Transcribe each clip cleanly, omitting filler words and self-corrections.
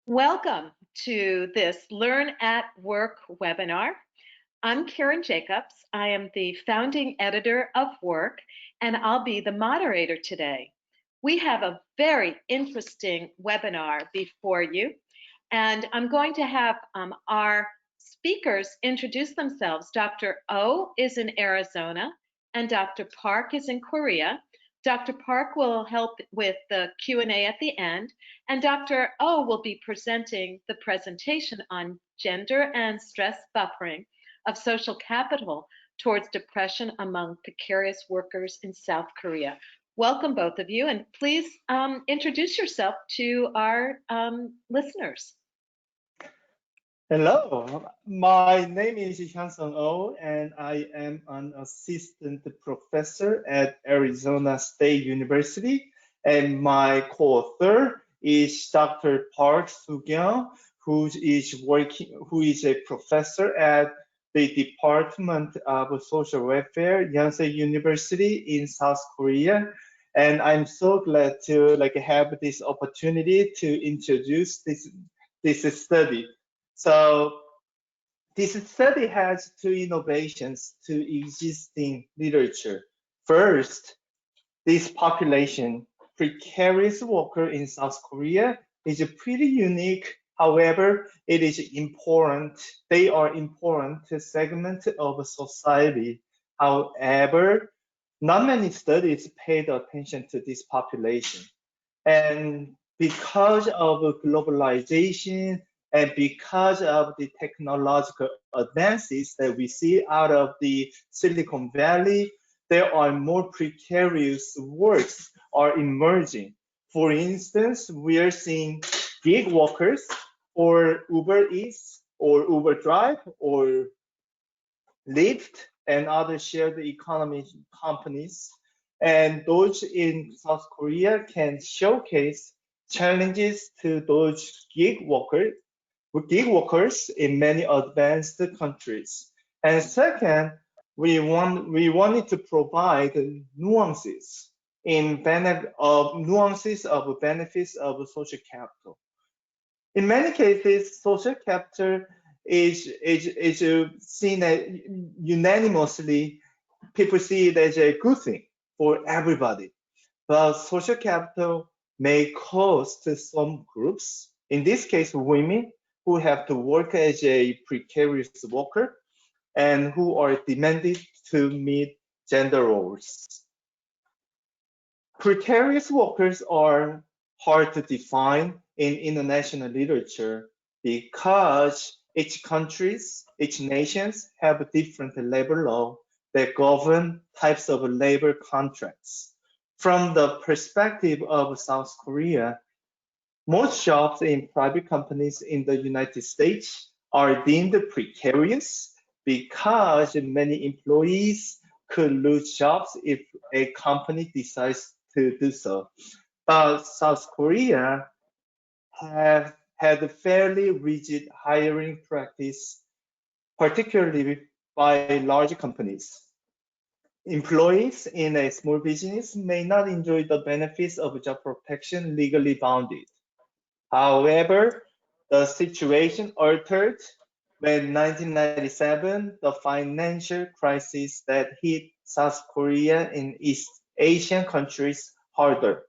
Welcome to this Learn at Work webinar. I'm Karen Jacobs. I am the founding editor of Work, and I'll be the moderator today. We have a very interesting webinar before you, and I'm going to have our speakers introduce themselves. Dr. O is in Arizona, and Dr. Park is in Korea. Dr. Park will help with the Q&A at the end, and Dr. O will be presenting the presentation on gender and stress buffering of social capital towards depression among precarious workers in South Korea. Welcome, both of you, and please introduce yourself to our listeners. Hello, my name is Hyun-Sung Oh, and I am an assistant professor at Arizona State University. And my co-author is Dr. Park Soo-kyung, who is a professor at the Department of Social Welfare, Yonsei University in South Korea. And I'm so glad to have this opportunity to introduce this study. So this study has two innovations to existing literature. First, this population, precarious worker in South Korea, is pretty unique. However, it is important. They are important segment of society. However, not many studies paid attention to this population. And because of globalization and because of the technological advances that we see out of the Silicon Valley, there are more precarious works are emerging. For instance, we are seeing gig workers or Uber Eats or Uber Drive or Lyft and other shared economy companies. And those in South Korea can showcase challenges to those gig workers in many advanced countries. And second, we wanted to provide nuances nuances of benefits of social capital. In many cases, social capital is seen as unanimously, people see it as a good thing for everybody. But social capital may cost some groups, in this case, women who have to work as a precarious worker and who are demanded to meet gender roles. Precarious workers are hard to define in international literature because each nations have different labor law that govern types of labor contracts. From the perspective of South Korea, most jobs in private companies in the United States are deemed precarious because many employees could lose jobs if a company decides to do so. But South Korea have had a fairly rigid hiring practice, particularly by large companies. Employees in a small business may not enjoy the benefits of job protection legally bounded. However, the situation altered when 1997, the financial crisis that hit South Korea and East Asian countries harder.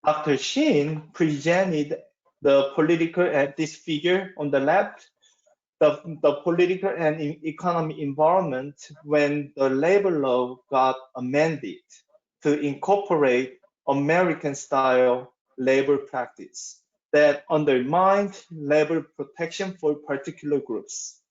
Dr. Shin presented the political, this figure on the left, the political and economic environment when the labor law got amended to incorporate American-style labor practice that undermined labor protection for particular groups.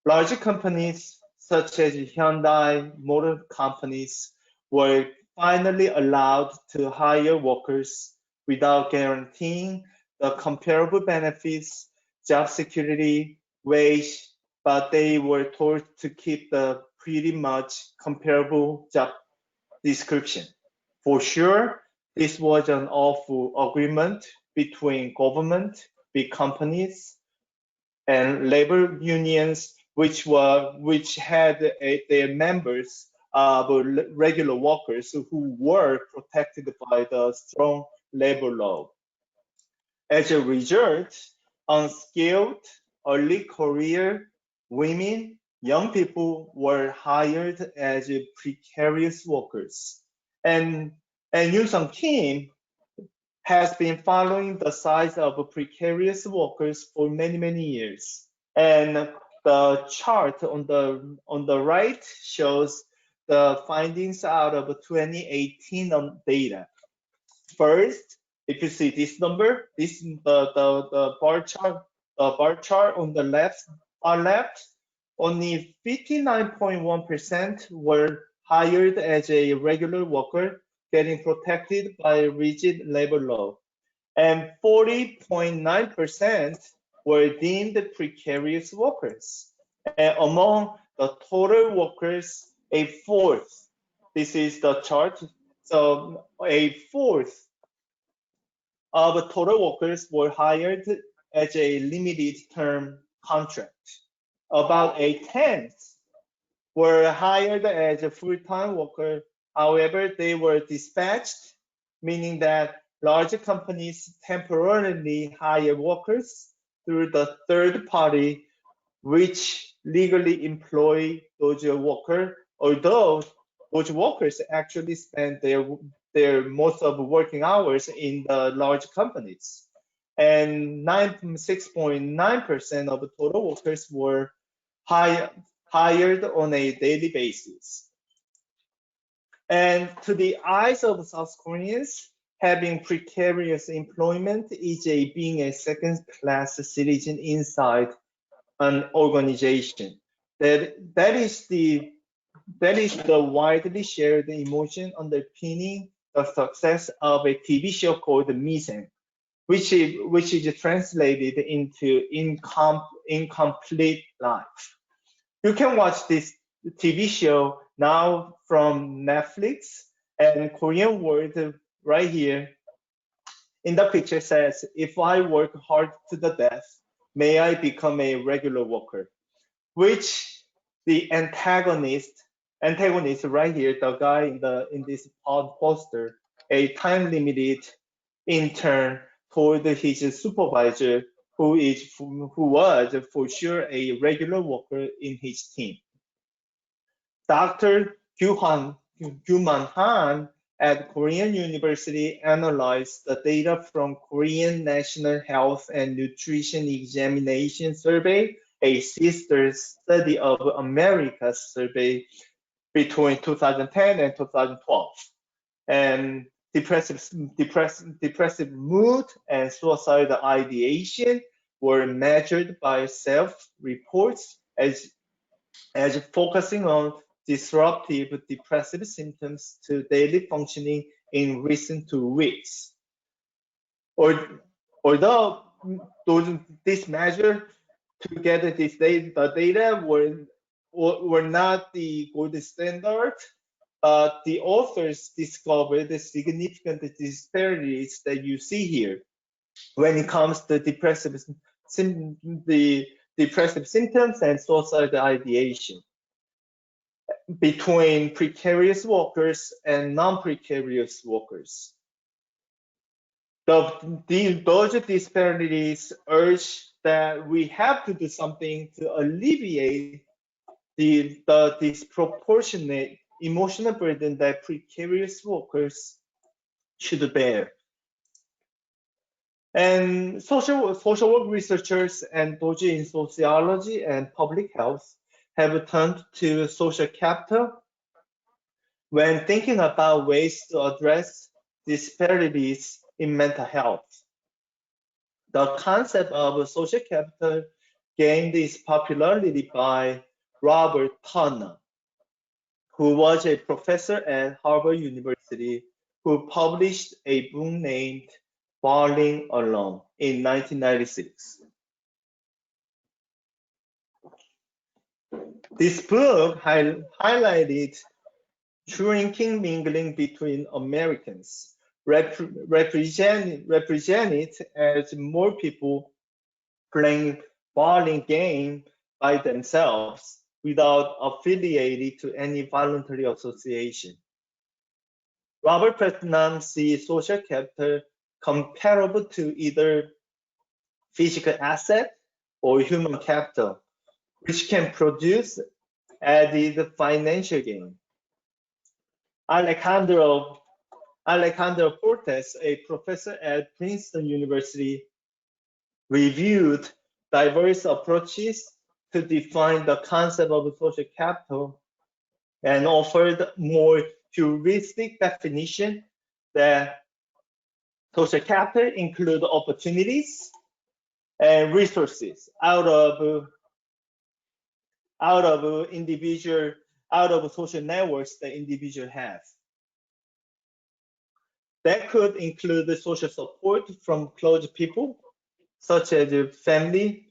Larger companies such as Hyundai Motor Companies were finally allowed to hire workers without guaranteeing the comparable benefits, job security, wage, but they were told to keep the pretty much comparable job description. For sure, this was an awful agreement between government, big companies, and labor unions, which had their members regular workers who were protected by the strong labor law. As a result, unskilled, early career women, young people were hired as precarious workers. And, and Yoon Sung Kim has been following the size of precarious workers for many, many years. And the chart on the right shows the findings out of 2018 data. First, if you see this number, the bar chart on the left, only 59.1% were hired as a regular worker, getting protected by rigid labor law, and 40.9% were deemed precarious workers. And among the total workers, a fourth, this is the chart, so a fourth of total workers were hired as a limited term contract. About a tenth were hired as a full-time worker. However, they were dispatched, meaning that large companies temporarily hire workers through the third party, which legally employ those workers, although those workers actually spend their most of working hours in the large companies. And 6.9% of total workers were hired on a daily basis. And to the eyes of South Koreans, having precarious employment is being a second-class citizen inside an organization. That is the widely shared emotion underpinning the success of a TV show called Misen, which is translated into incomplete life. You can watch this TV show now from Netflix, and Korean word right here in the picture says, "If I work hard to the death, may I become a regular worker," which the antagonist right here, the guy in this poster, a time limited intern told his supervisor, who was for sure a regular worker in his team. Dr. Gyuman Han at Korean University analyzed the data from Korean National Health and Nutrition Examination Survey, a sister study of America's survey between 2010 and 2012. And depressive mood and suicidal ideation were measured by self-reports as focusing on disruptive depressive symptoms to daily functioning in recent 2 weeks. Although this measure together the data were not the gold standard, the authors discovered the significant disparities that you see here when it comes to the depressive symptoms and suicidal ideation between precarious workers and non-precarious workers. Those disparities urge that we have to do something to alleviate the disproportionate emotional burden that precarious workers should bear. And social work researchers and those in sociology and public health have turned to social capital when thinking about ways to address disparities in mental health. The concept of social capital gained its popularity by Robert Turner, who was a professor at Harvard University, who published a book named Falling Alone in 1996. This book highlighted shrinking mingling between Americans, represented as more people playing bowling game by themselves without affiliated to any voluntary association. Robert Putnam sees social capital comparable to either physical asset or human capital, which can produce added financial gain. Alejandro Portes, a professor at Princeton University, reviewed diverse approaches to define the concept of social capital and offered more heuristic definition that social capital include opportunities and resources out of social networks that individuals have. That could include the social support from close people, such as family,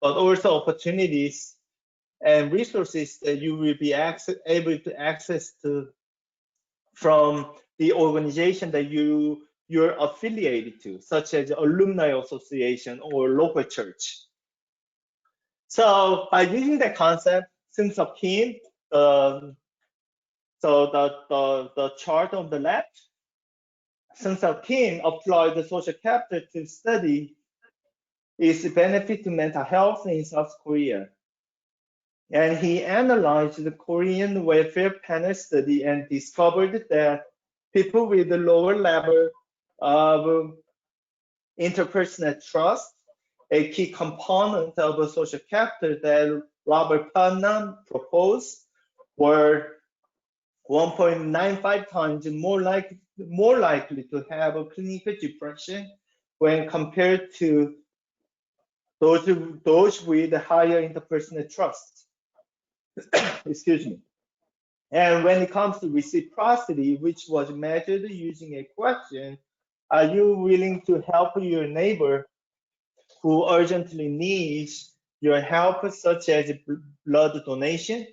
but also opportunities and resources that you will be able to access to from the organization that you're affiliated to, such as alumni association or local church. So by using that concept, Sim Sub Kim, so the chart on the left, Sim Sub Kim applied the social capital to study its benefit to mental health in South Korea. And he analyzed the Korean welfare panel study and discovered that people with a lower level of interpersonal trust, a key component of a social capital that Robert Putnam proposed, were 1.95 times more likely to have a clinical depression when compared to those with higher interpersonal trust. Excuse me. And when it comes to reciprocity, which was measured using a question, are you willing to help your neighbor who urgently needs your help, such as blood donation?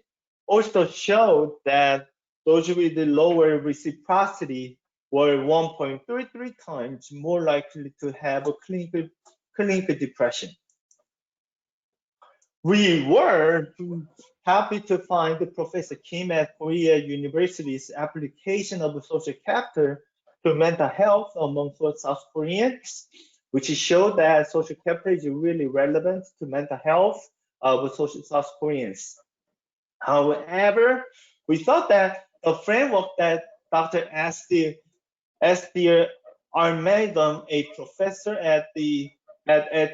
Also showed that those with the lower reciprocity were 1.33 times more likely to have a clinical depression. We were happy to find Professor Kim at Korea University's application of social capital to mental health among South Koreans, which showed that social capital is really relevant to mental health of South Koreans. However, we thought that the framework that Dr. Esther Armageddon, a professor at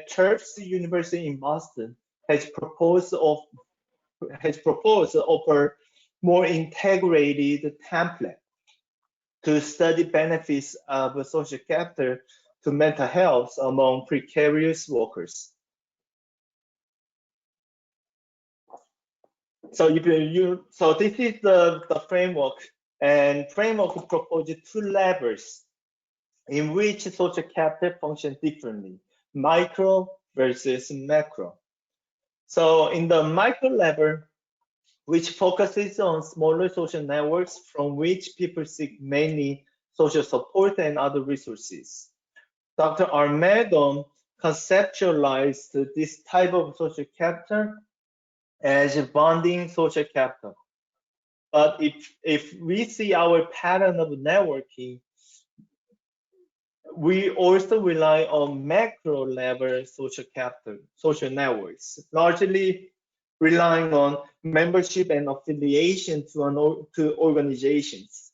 Tufts University in Boston, has proposed of a more integrated template to study benefits of social capital to mental health among precarious workers. So this is the framework, and framework proposes two levels in which social capital functions differently, micro versus macro. So in the micro level, which focuses on smaller social networks from which people seek mainly social support and other resources, Dr. Armageddon conceptualized this type of social capital as bonding social capital. But if we see our pattern of networking, we also rely on macro level social capital, social networks, largely relying on membership and affiliation to organizations.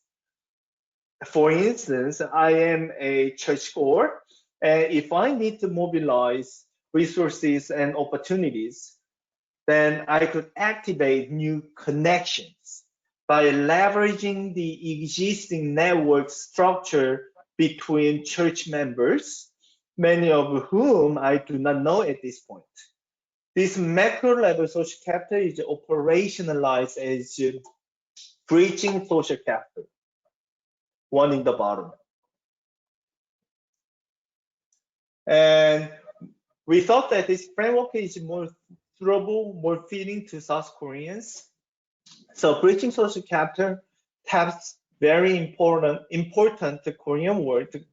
For instance, I am a churchgoer, and if I need to mobilize resources and opportunities, then I could activate new connections by leveraging the existing network structure between church members, many of whom I do not know at this point. This macro level social capital is operationalized as bridging social capital, one in the bottom. And we thought that this framework is more suitable, more fitting to South Koreans. So bridging social capital taps very important Korean word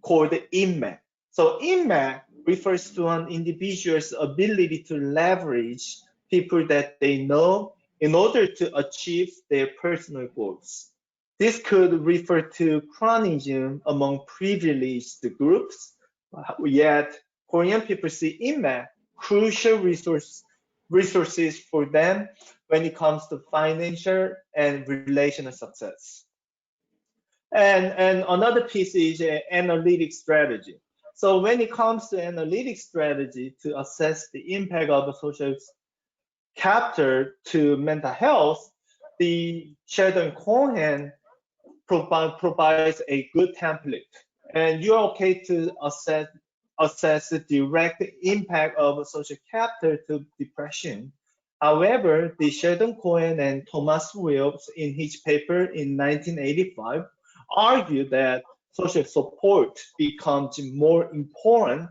called inmat. So inmat refers to an individual's ability to leverage people that they know in order to achieve their personal goals. This could refer to cronyism among privileged groups, yet Korean people see IMAC crucial resources for them when it comes to financial and relational success. And another piece is analytic strategy. So when it comes to analytic strategy to assess the impact of a social chapter to mental health, the Sheldon Cohen provides a good template. And you're okay to assess the direct impact of a social chapter to depression. However, the Sheldon Cohen and Thomas Wills in his paper in 1985 argue that social support becomes more important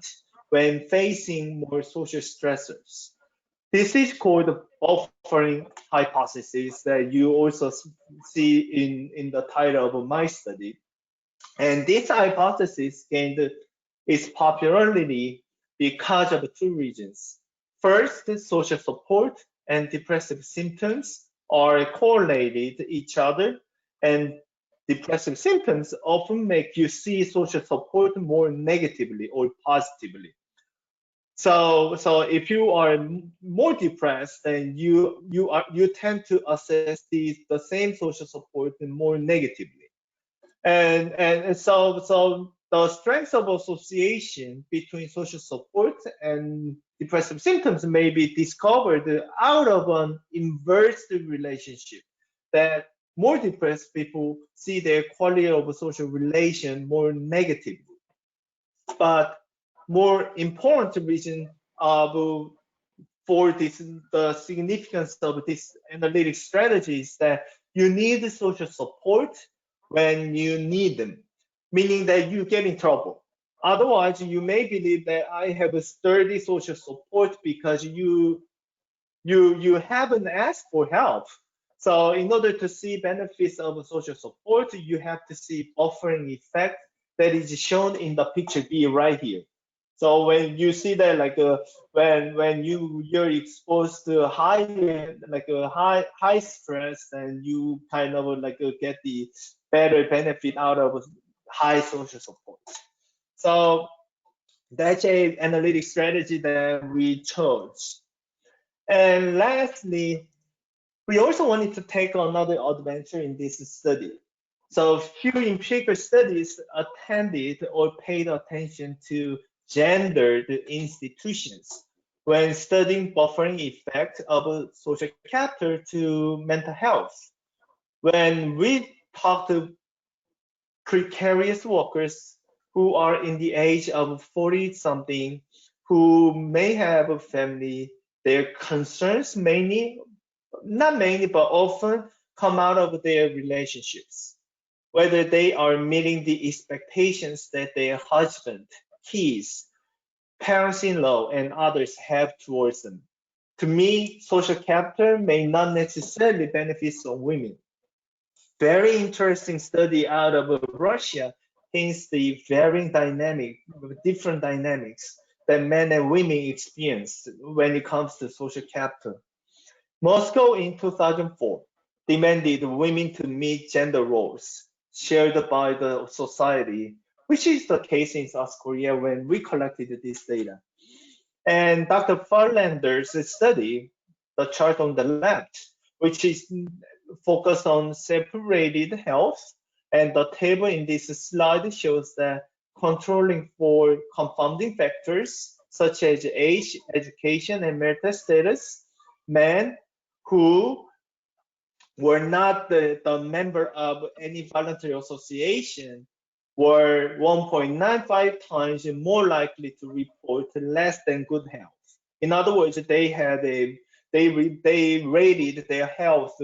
when facing more social stressors. This is called the buffering hypothesis that you also see in the title of my study. And this hypothesis gained its popularity because of two reasons. First, social support and depressive symptoms are correlated to each other, and depressive symptoms often make you see social support more negatively or positively. So if you are more depressed, then you tend to assess the same social support more negatively. And so the strength of association between social support and depressive symptoms may be discovered out of an inverse relationship, that more depressed people see their quality of social relation more negatively. But more important reason of for this, the significance of this analytic strategy is that you need social support when you need them, meaning that you get in trouble. Otherwise, you may believe that I have a sturdy social support because you haven't asked for help. So in order to see benefits of social support, you have to see buffering effect that is shown in the picture B right here. So when you see that, like when you're exposed to high stress, and you kind of like get the better benefit out of high social support. So that's a analytic strategy that we chose. And lastly, we also wanted to take another adventure in this study. So few empirical studies attended or paid attention to gendered institutions when studying buffering effect of a social chapter to mental health. When we talk to precarious workers who are in the age of 40 something, who may have a family, their concerns not mainly, but often come out of their relationships, whether they are meeting the expectations that their husband, kids, parents-in-law, and others have towards them. To me, social capital may not necessarily benefit some women. Very interesting study out of Russia hints the different dynamics that men and women experience when it comes to social capital. Moscow in 2004 demanded women to meet gender roles shared by the society, which is the case in South Korea when we collected this data. And Dr. Farlander's study, the chart on the left, which is focused on separated health, and the table in this slide shows that controlling for confounding factors such as age, education, and marital status, men who were not the member of any voluntary association were 1.95 times more likely to report less than good health. In other words, they rated their health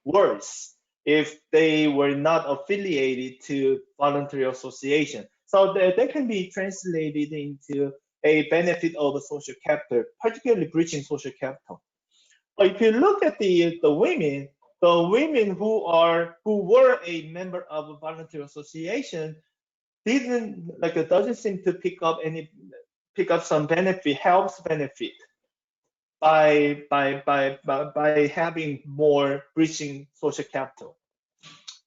worse if they were not affiliated to voluntary association. So that can be translated into a benefit of a social capital, particularly bridging social capital. But if you look at the women, who were a member of a voluntary association doesn't seem to pick up some health benefit by having more bridging social capital.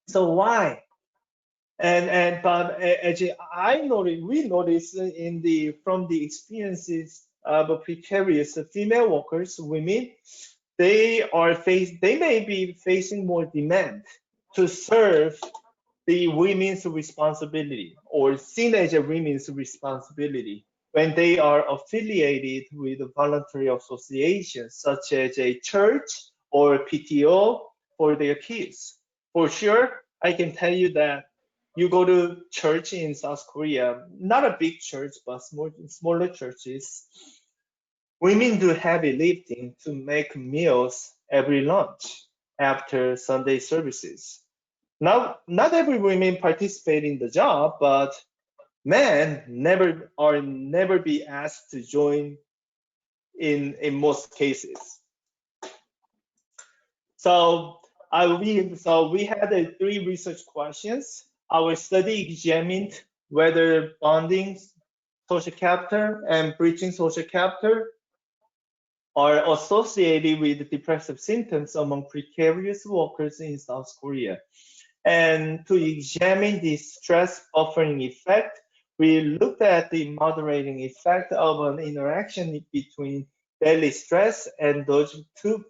So why? But actually, we noticed in the from the experiences of precarious female workers, women, they may be facing more demand to serve the women's responsibility or seen as a women's responsibility when they are affiliated with voluntary associations such as a church or PTO for their kids. For sure, I can tell you that you go to church in South Korea, not a big church, but smaller churches, women do heavy lifting to make meals every lunch after Sunday services. Not every women participate in the job, but men never be asked to join in most cases. So we had three research questions. Our study examined whether bonding social capital and breaching social capital are associated with depressive symptoms among precarious workers in South Korea. And to examine the stress buffering effect, we looked at the moderating effect of an interaction between daily stress and those two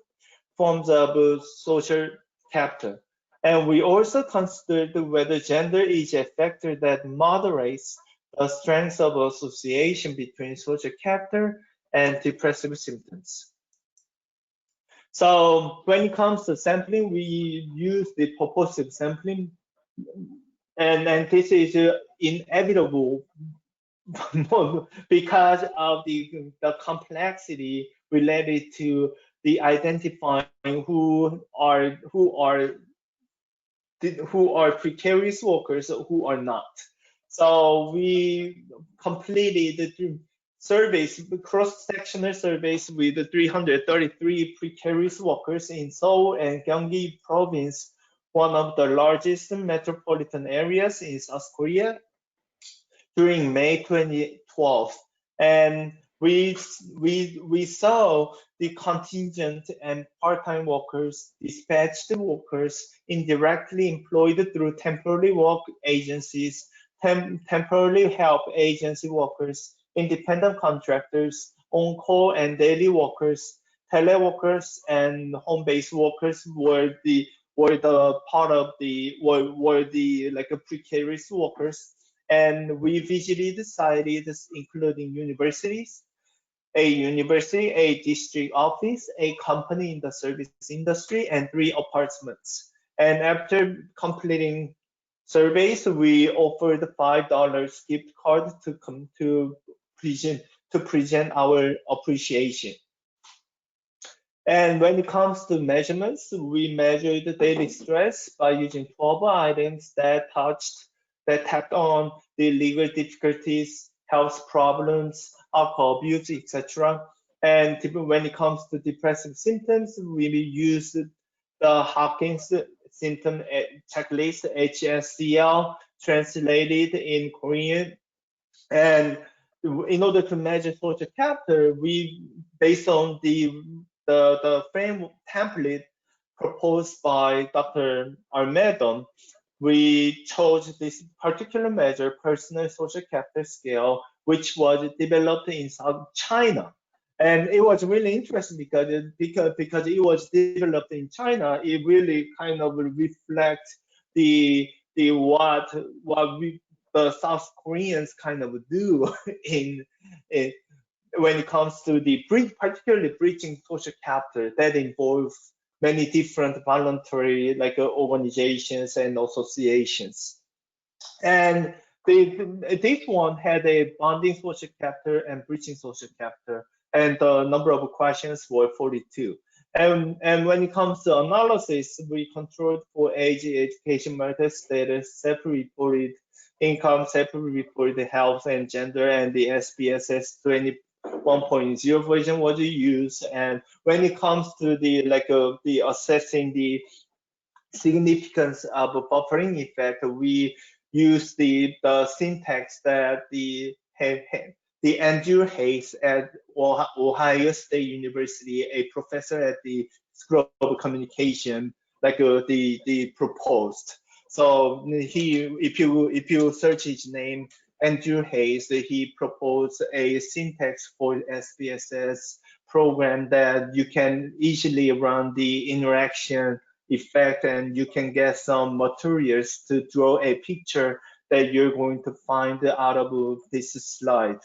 forms of social capital. And we also considered whether gender is a factor that moderates the strength of association between social capital and depressive symptoms. So when it comes to sampling, we use the purposive sampling, and this is inevitable because of the complexity related to the identifying who are precarious workers, who are not. So we completed the surveys, cross-sectional surveys with 333 precarious workers in Seoul and Gyeonggi province, one of the largest metropolitan areas in South Korea, during May 2012. And we saw the contingent and part-time workers, dispatched workers, indirectly employed through temporary work agencies, temporary help agency workers, independent contractors, on-call and daily workers, teleworkers, and home-based workers were the like a precarious workers. And we visually decided, including universities, a district office, a company in the service industry, and 3 apartments. And after completing surveys, we offered $5 gift card to come to present our appreciation. And when it comes to measurements, we measured the daily stress by using 12 items that tapped on the legal difficulties, health problems, alcohol abuse, etc. And when it comes to depressive symptoms, we used the Hawkins symptom checklist, HSCL, translated in Korean. And in order to measure social capital, we, based on the frame template proposed by Dr. Armedon, we chose this particular measure, personal social capital scale, which was developed in South China. And it was really interesting because it was developed in China. It really kind of reflects the what the South Koreans kind of do in when it comes to the particularly breaching social capital that involves many different voluntary organizations and associations. And this one had a bonding social capital and breaching social capital, and the number of questions were 42. And when it comes to analysis, we controlled for age, education, marital status, self-reported income, self-reported health and gender, and the SPSS 21.0 version was used. And when it comes to the assessing the significance of a buffering effect, we use the syntax that the Andrew Hayes at Ohio State University, a professor at the School of Communication, the proposed. So if you search his name, Andrew Hayes, he proposed a syntax for SPSS program that you can easily run the interaction effect, and you can get some materials to draw a picture that you're going to find out of this slide.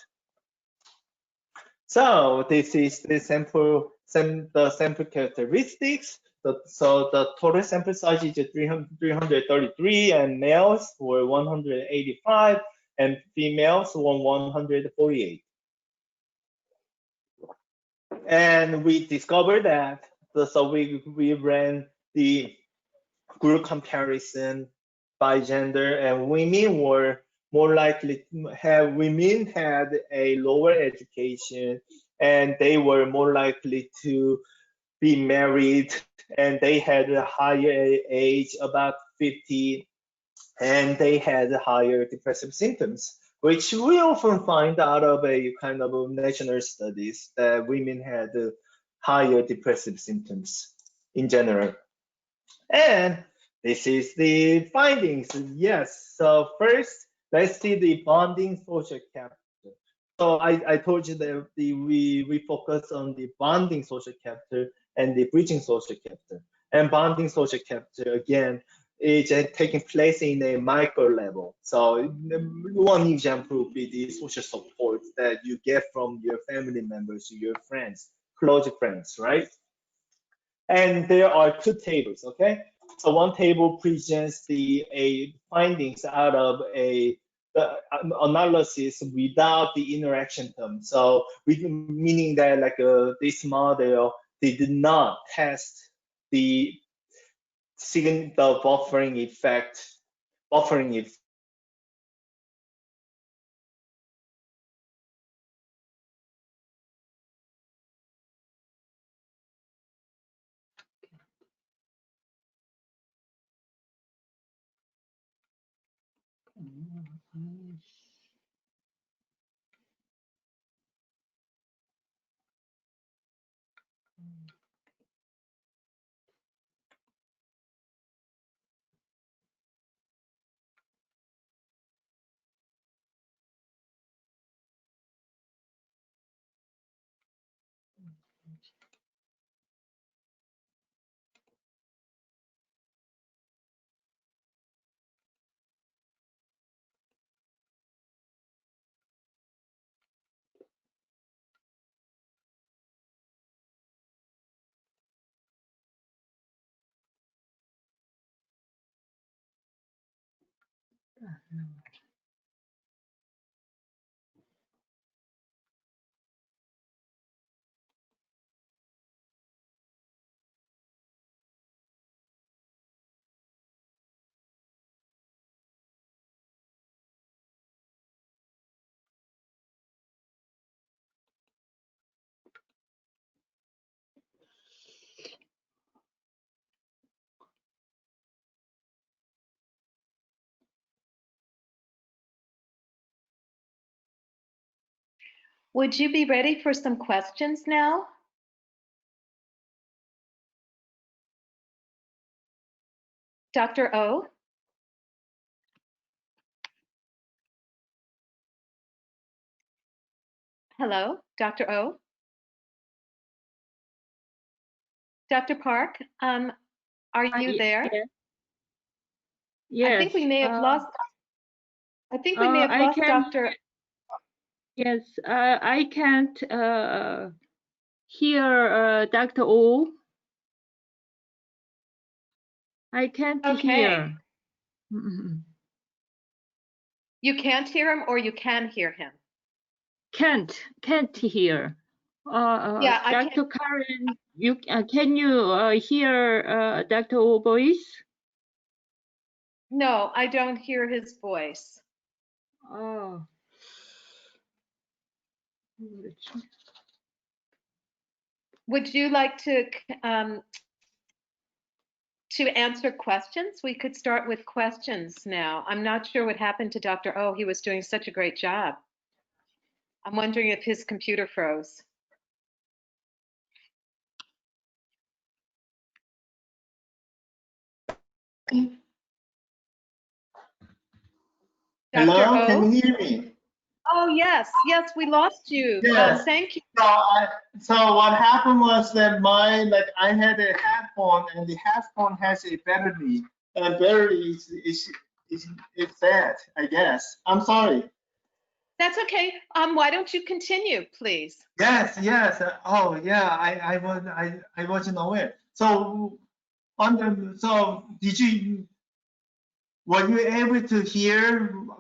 So this is the sample characteristics. So the total sample size is 333, and males were 185, and females were 148. And we discovered that, so we ran the group comparison by gender, and women were more likely women had a lower education, and they were more likely to be married, and they had a higher age, about 50, and they had higher depressive symptoms, which we often find out of a kind of national studies that women had higher depressive symptoms in general. And this is the findings. Yes. So first, let's see the bonding social capital. So I told you that we focus on the bonding social capital and the bridging social capital. And bonding social capital, again, is taking place in a micro level. So one example would be the social support that you get from your family members, your friends, close friends, right? And there are two tables, okay? So one table presents the findings out of the analysis without the interaction term. So meaning that like this model did not test the buffering effect, buffering effect. Would you be ready for some questions now? Dr. O? Hello, Dr. O? Dr. Park, are you there? Yes. I think we may have lost. I think we may have I lost can, Dr. Yes, I can't hear Dr. O. I can't Okay. hear. Mm-mm. You can't hear him, or you can hear him? Can't hear. Yeah, I can't. Dr. Karen, you can you hear Dr. O voice? No, I don't hear his voice. Oh. Would you like to answer questions? We could start with questions now. I'm not sure what happened to Dr. O. He was doing such a great job. I'm wondering if his computer froze. Dr. Hello, can O? you hear me? Oh, yes, yes, we lost you. Yes. Thank you. So what happened was that I had a headphone and the headphone has a battery and battery is bad, I guess. I'm sorry. That's okay. Why don't you continue, please? Yes, yes. Oh yeah, I wasn't aware. So were you able to hear No,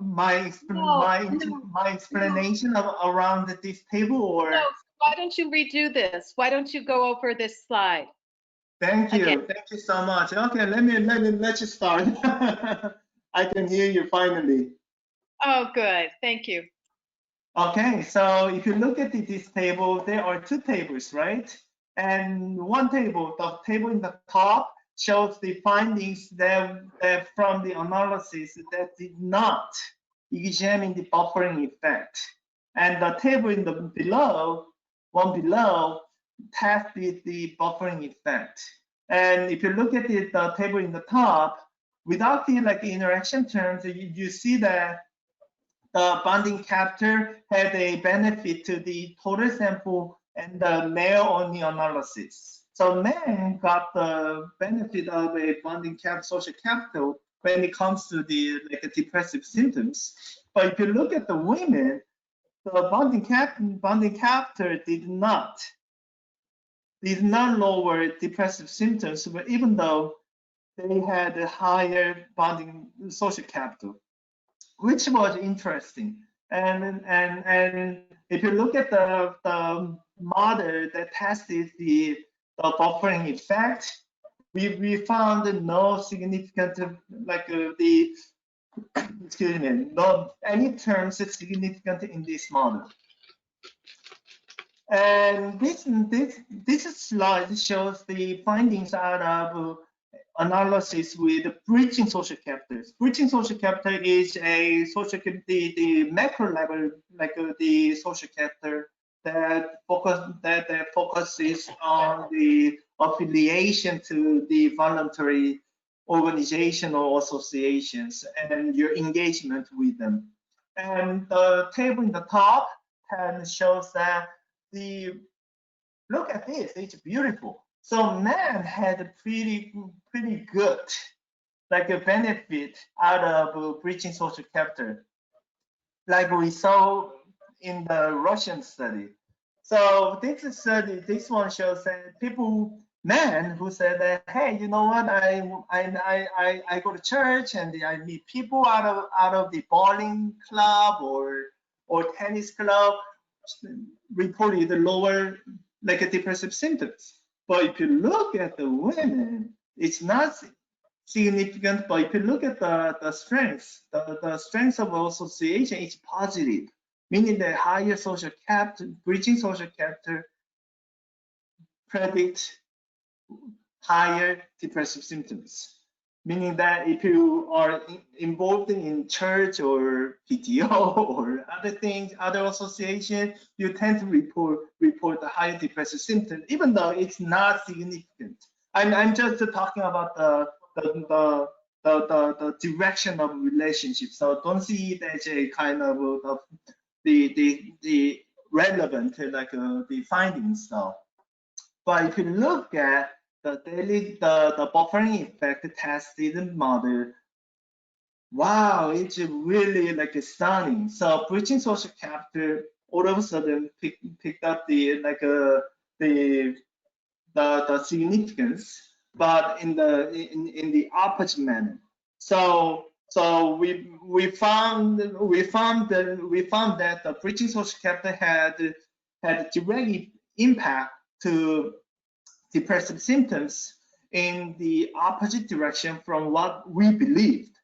no, my no, explanation around this table no. or? Why don't you redo this? Why don't you go over this slide Thank again? you so much. Okay, let's just start. I can hear you finally. Oh, good. Thank you. Okay, so if you look at this table, there are two tables, right? And one table, the table in the top, shows the findings that from the analysis that did not examine the buffering effect. And the table in the one below, tested the buffering effect. And if you look at the table in the top, without the interaction terms, you see that the bonding captor had a benefit to the total sample and the male-only analysis. So men got the benefit of a bonding social capital when it comes to the depressive symptoms. But if you look at the women, the bonding captor did not lower depressive symptoms, but even though they had a higher bonding social capital, which was interesting. And if you look at the model that tested the buffering effect, we found no significant excuse me, no any terms significant in this model. And this slide shows the findings out of analysis with breaching social capitals. Breaching social capital is a social the macro level, the social capital that focuses on the affiliation to the voluntary organization or associations and your engagement with them. And the table in the top shows that look at this, it's beautiful. So man had a pretty good a benefit out of breaching social capital, like we saw in the Russian study. So this one shows that men who said that, hey, you know what, I go to church and I meet people out of the bowling club or tennis club, reported lower depressive symptoms. But if you look at the women, it's not significant. But if you look at the strengths, the strengths of association is positive, meaning the higher social capital, breaching social capital predict higher depressive symptoms. Meaning that if you are involved in church or PTO or other things, other association, you tend to report the higher depressive symptoms, even though it's not significant. I'm just talking about the direction of relationship. So don't see it as a kind of the relevant the findings now. But if you look at the buffering effect tested model, wow, it's really stunning. So breaching social capital all of a sudden picked up the significance, but in the opposite manner. So we found that the breaching social capital had direct impact to depressive symptoms in the opposite direction from what we believed.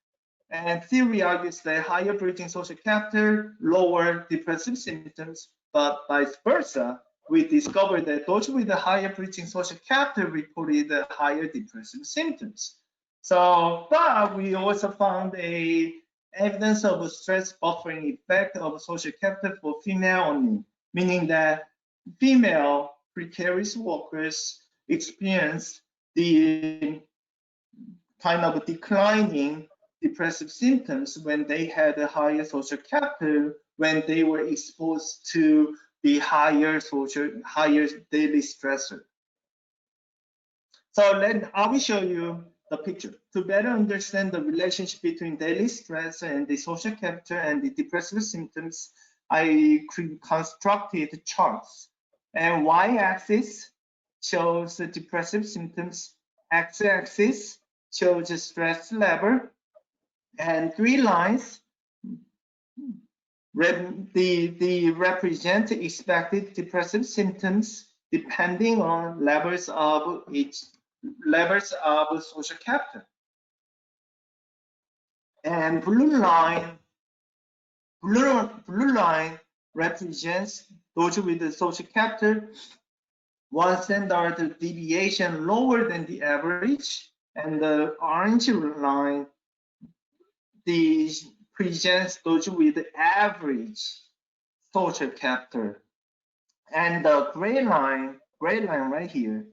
And theory argues that higher breaching social capital lower depressive symptoms, but vice versa. We discovered that those with a higher breaching social capital reported higher depressive symptoms. So, but we also found evidence of a stress buffering effect of social capital for female only, meaning that female precarious workers experience the kind of declining depressive symptoms when they had a higher social capital, when they were exposed to the higher daily stressor. So I will show you the picture. To better understand the relationship between daily stress and the social capital and the depressive symptoms, I constructed charts. And y-axis shows the depressive symptoms, x-axis shows the stress level, and three lines represent expected depressive symptoms depending on levels of social capital. And blue line represents those with the social capital one standard deviation lower than the average, and the orange line presents those with the average social capital, and the gray line right here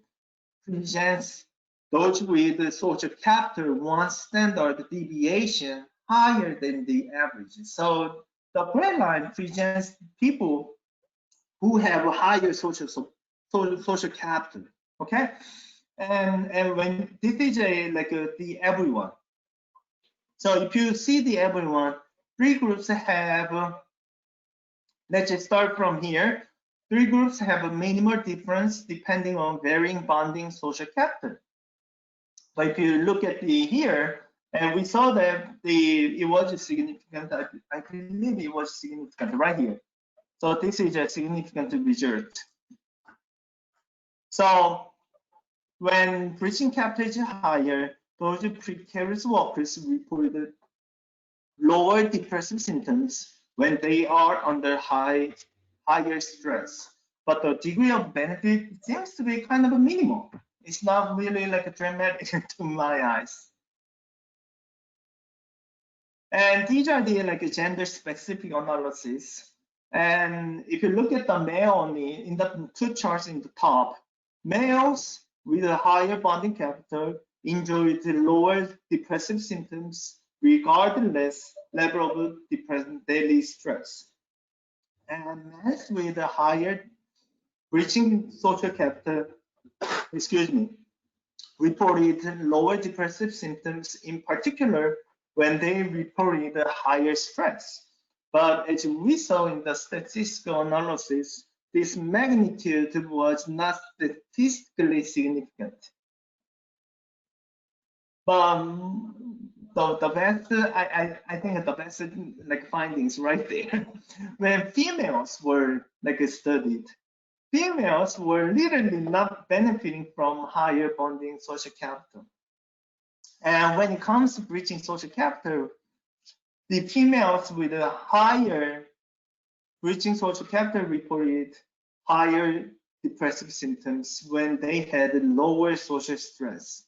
presents those with the social capital one standard deviation higher than the average. So the gray line presents people who have a higher social capital. Okay, and when this is the everyone. So if you see the everyone, three groups have. Let's just start from here. Three groups have a minimal difference depending on varying bonding social capital. But if you look at here, and we saw that it was significant. I believe it was significant right here. So this is a significant result. So when breaching capital is higher, those precarious workers reported lower depressive symptoms when they are under higher stress. But the degree of benefit seems to be kind of a minimal. It's not really like a dramatic to my eyes. And these are the gender specific analysis. And if you look at the male only in the two charts in the top, males with a higher bonding capital enjoyed lower depressive symptoms regardless level of daily stress. And men with a higher breaching social capital, reported lower depressive symptoms, in particular when they reported higher stress. But as we saw in the statistical analysis, this magnitude was not statistically significant. But the best, I think the best findings right there. When females were studied, females were literally not benefiting from higher bonding social capital. And when it comes to breaching social capital, the females with a higher breaching social capital reported higher depressive symptoms when they had lower social stress.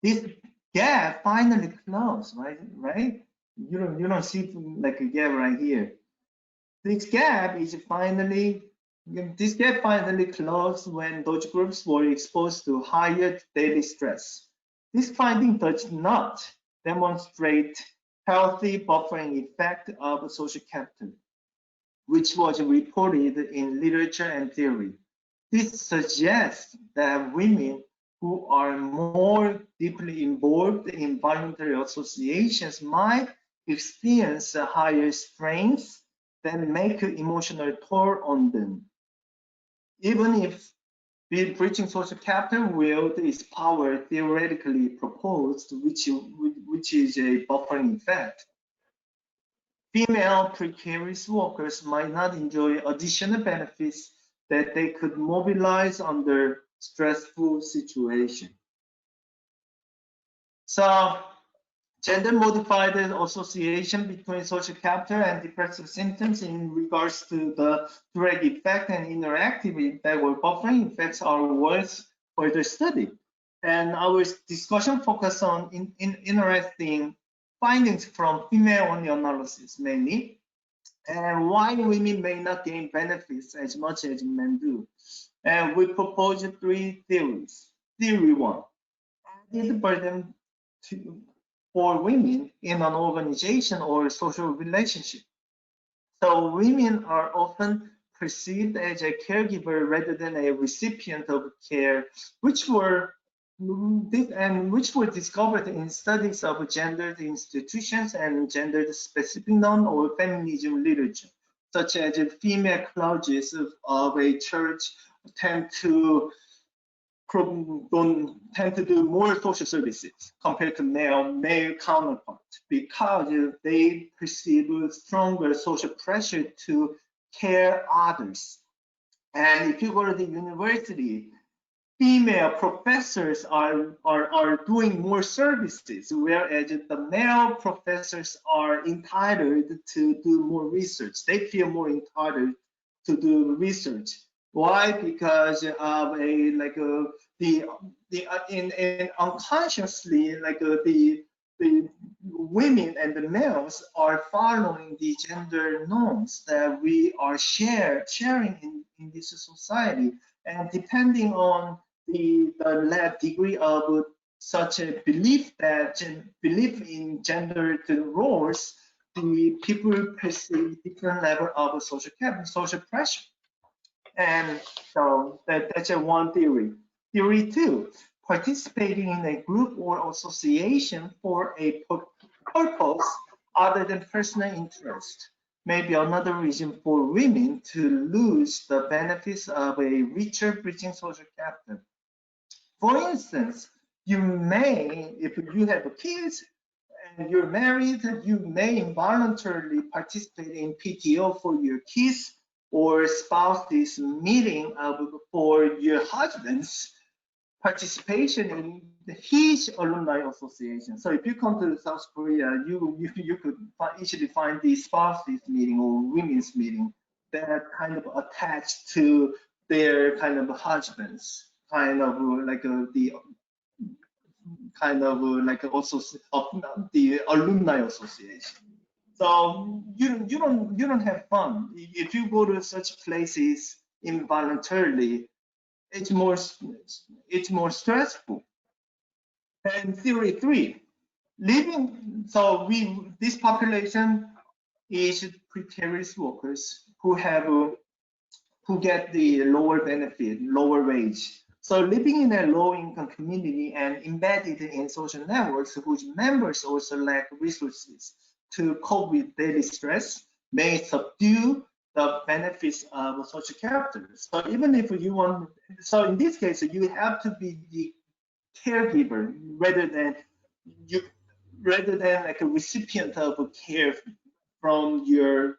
This gap finally closed, right? You don't see a gap right here. This gap finally closed when those groups were exposed to higher daily stress. This finding does not demonstrate healthy buffering effect of social capital, which was reported in literature and theory. This suggests that women who are more deeply involved in voluntary associations might experience a higher strength that make an emotional toll on them. Even if breaching social capital wield its power theoretically proposed, which is a buffering effect, female precarious workers might not enjoy additional benefits that they could mobilize under stressful situation. So gender modified association between social capital and depressive symptoms in regards to the direct effect and interactive effect or buffering effects are worth further study. And our discussion focused on interesting findings from female-only analysis mainly, and why women may not gain benefits as much as men do. And we propose three theories. Theory one, added burden for women in an organization or social relationship. So women are often perceived as a caregiver rather than a recipient of care, which were which were discovered in studies of gendered institutions and gender-specific non or feminism literature, such as female clergy of a church tend to don't tend to do more social services compared to male counterparts because they perceive stronger social pressure to care others. And if you go to the university, female professors are doing more services, whereas the male professors are entitled to do more research. They feel more entitled to do research. Why? Because of in unconsciously the women and the males are following the gender norms that we are sharing in this society, and depending on the degree of such a belief in gender roles, the people perceive different level of social pressure. And so that's a one theory. Theory two, participating in a group or association for a purpose other than personal interest may be another reason for women to lose the benefits of a richer bridging social capital. For instance, you may, if you have kids and you're married, you may involuntarily participate in PTO for your kids or spouses meeting for your husband's participation in his alumni association. So if you come to South Korea, you could easily find the spouses meeting or women's meeting that kind of attached to their kind of husbands, kind of like also of the alumni association. So you don't have fun if you go to such places involuntarily. It's more stressful. And theory three, living. So this population is precarious workers who get the lower benefit, lower wage. So living in a low-income community and embedded in social networks whose members also lack resources to cope with daily stress may subdue the benefits of social capital. So even if you want, so in this case, you have to be the caregiver rather than like a recipient of care from the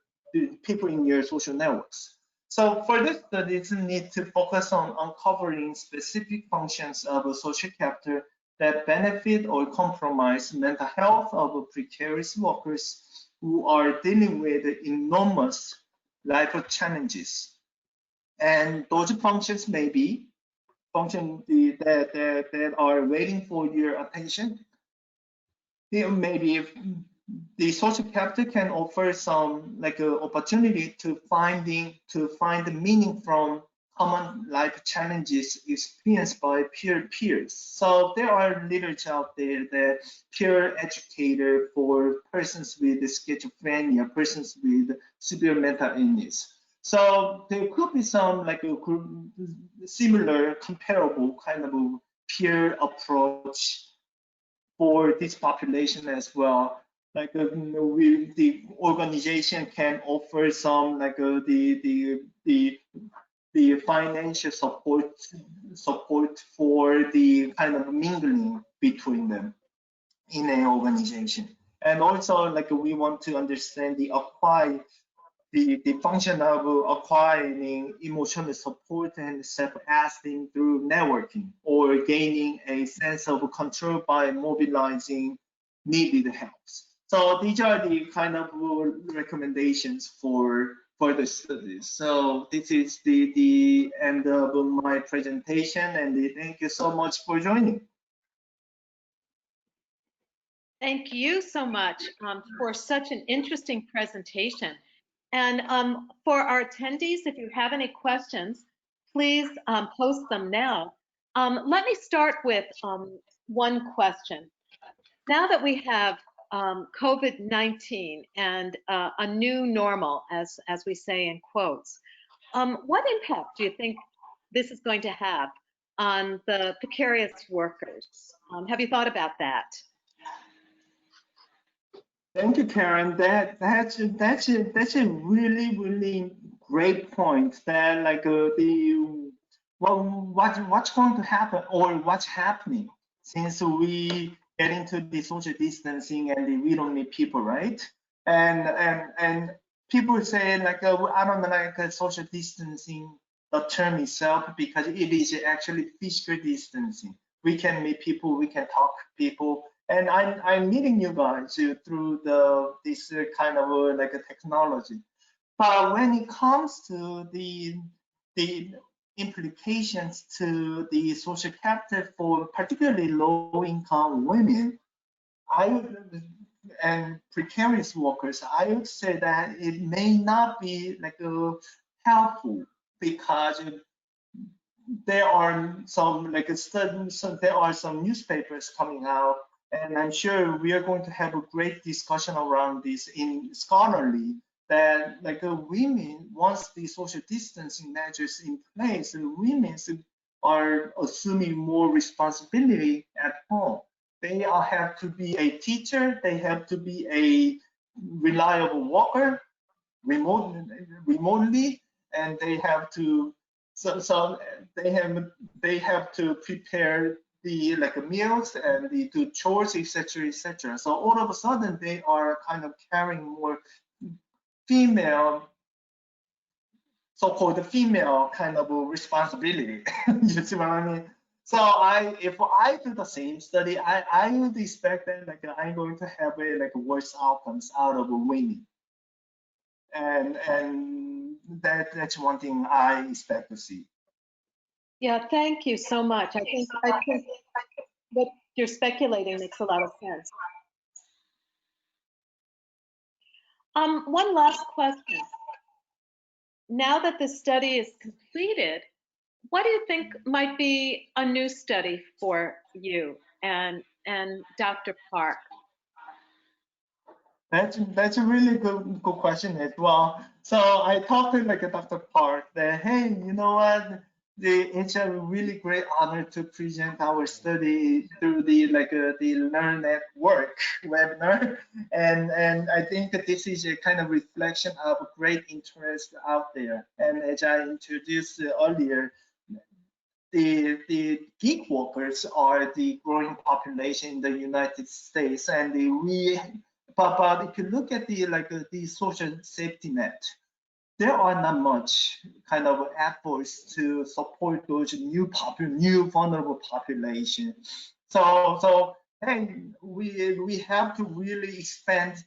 people in your social networks. So for this studies need to focus on uncovering specific functions of a social capital that benefit or compromise mental health of precarious workers who are dealing with enormous life challenges. And those functions may be functions that are waiting for your attention. Maybe if the social capital can offer some like opportunity to find the meaning from common life challenges experienced by peers. So there are literature out there that peer educator for persons with schizophrenia, persons with severe mental illness. So there could be some like a similar comparable kind of a peer approach for this population as well. Like the organization can offer some like the financial support for the kind of mingling between them in an organization. And also like we want to understand the function of acquiring emotional support and self-esteem through networking or gaining a sense of control by mobilizing needed help. So these are the kind of recommendations for the studies. So this is the end of my presentation, and thank you so much for joining. Thank you so much for such an interesting presentation. And for our attendees, if you have any questions, please post them now. Let me start with one question. Now that we have COVID-19 and a new normal, as we say in quotes, what impact do you think this is going to have on the precarious workers? Have you thought about that? Thank you, Karen. That's a really great point. That like what's going to happen or what's happening since we get into the social distancing and we don't meet people, right? And people say like I don't like social distancing the term itself because it is actually physical distancing. We can meet people, we can talk to people, and I'm meeting you guys through this kind of like a technology. But when it comes to the implications to the social capital for particularly low-income women, I would and precarious workers, I would say that it may not be like helpful because there are some like there are some newspapers coming out, and I'm sure we are going to have a great discussion around this in scholarly that like women, once the social distancing measures in place, women are assuming more responsibility at home. They have to be a teacher, they have to be a reliable worker remotely, and they have to so they have to prepare the like meals and the do chores, etc., etc. So all of a sudden they are kind of carrying more female, so-called female kind of responsibility. You see what I mean? So if I do the same study, I would expect that like I'm going to have a like worse outcomes out of women, and that's one thing I expect to see. Yeah, thank you so much. I think what you're speculating makes a lot of sense. One last question. Now that the study is completed, what do you think might be a new study for you and Dr. Park? That's a really good question as well. So I talked to like Dr. Park that hey, you know what? It's a really great honor to present our study through the Learn at Work webinar, and I think that this is a kind of reflection of great interest out there. And as I introduced earlier, the gig workers are the growing population in the United States, and but if you look at the social safety net, there are not much kind of efforts to support those new vulnerable population. So hey, we have to really expand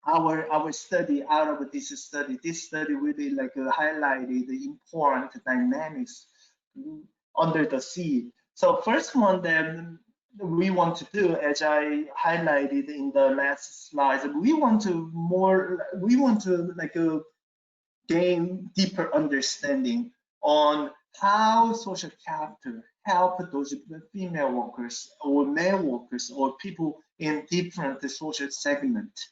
our study out of this study. This study really like highlighted the important dynamics under the sea. So first one that we want to do, as I highlighted in the last slides, we want to like gain deeper understanding on how social capital help those female workers or male workers or people in different social segments,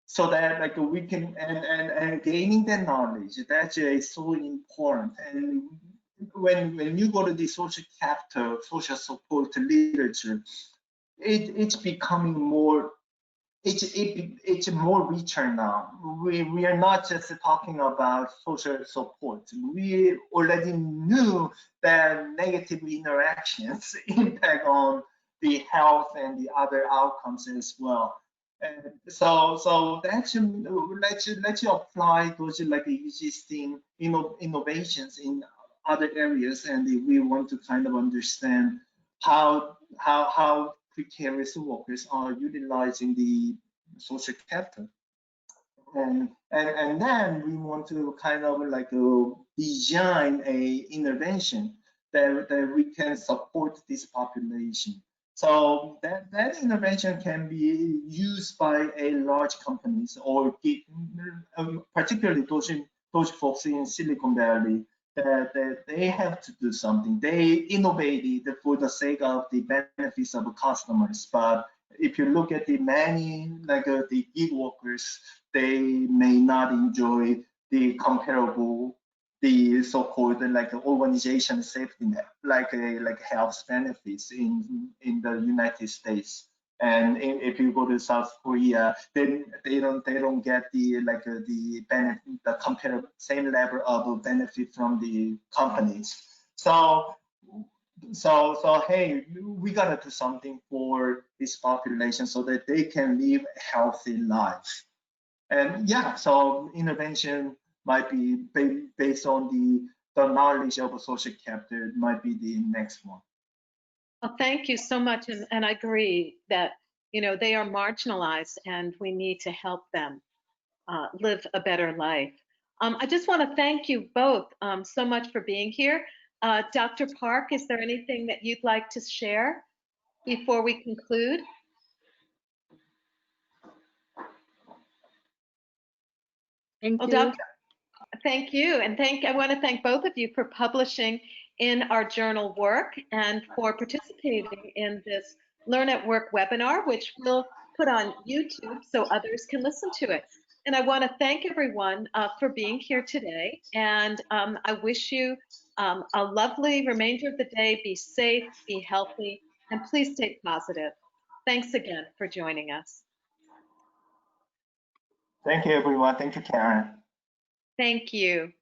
so that like we can and gaining that knowledge, that's so important. And when you go to the social capital, social support literature, it's becoming more, it's more richer now. We are not just talking about social support. We already knew that negative interactions impact on the health and the other outcomes as well. And so that's let's apply those like existing innovations in other areas, and we want to kind of understand how precarious workers are utilizing the social capital, and then we want to kind of like design a intervention that we can support this population. So that intervention can be used by a large companies or particularly those folks in Silicon Valley, that they have to do something. They innovated for the sake of the benefits of customers. But if you look at the many, like the gig workers, they may not enjoy the comparable, the so-called like organization safety net, like health benefits in the United States. And if you go to South Korea, then they don't get the the benefit, the comparable same level of benefit from the companies. So hey, we gotta do something for this population so that they can live a healthy life. And yeah, so intervention might be based on the knowledge of a social capital might be the next one. Well, thank you so much. And I agree that, they are marginalized and we need to help them live a better life. I just want to thank you both so much for being here. Dr. Park, is there anything that you'd like to share before we conclude? Thank Well, you. Dr. Thank you. And I want to thank both of you for publishing in our journal Work and for participating in this Learn at Work webinar, which we'll put on YouTube so others can listen to it. And I want to thank everyone for being here today. And I wish you a lovely remainder of the day. Be safe, be healthy, and please stay positive. Thanks again for joining us. Thank you, everyone. Thank you, Karen. Thank you.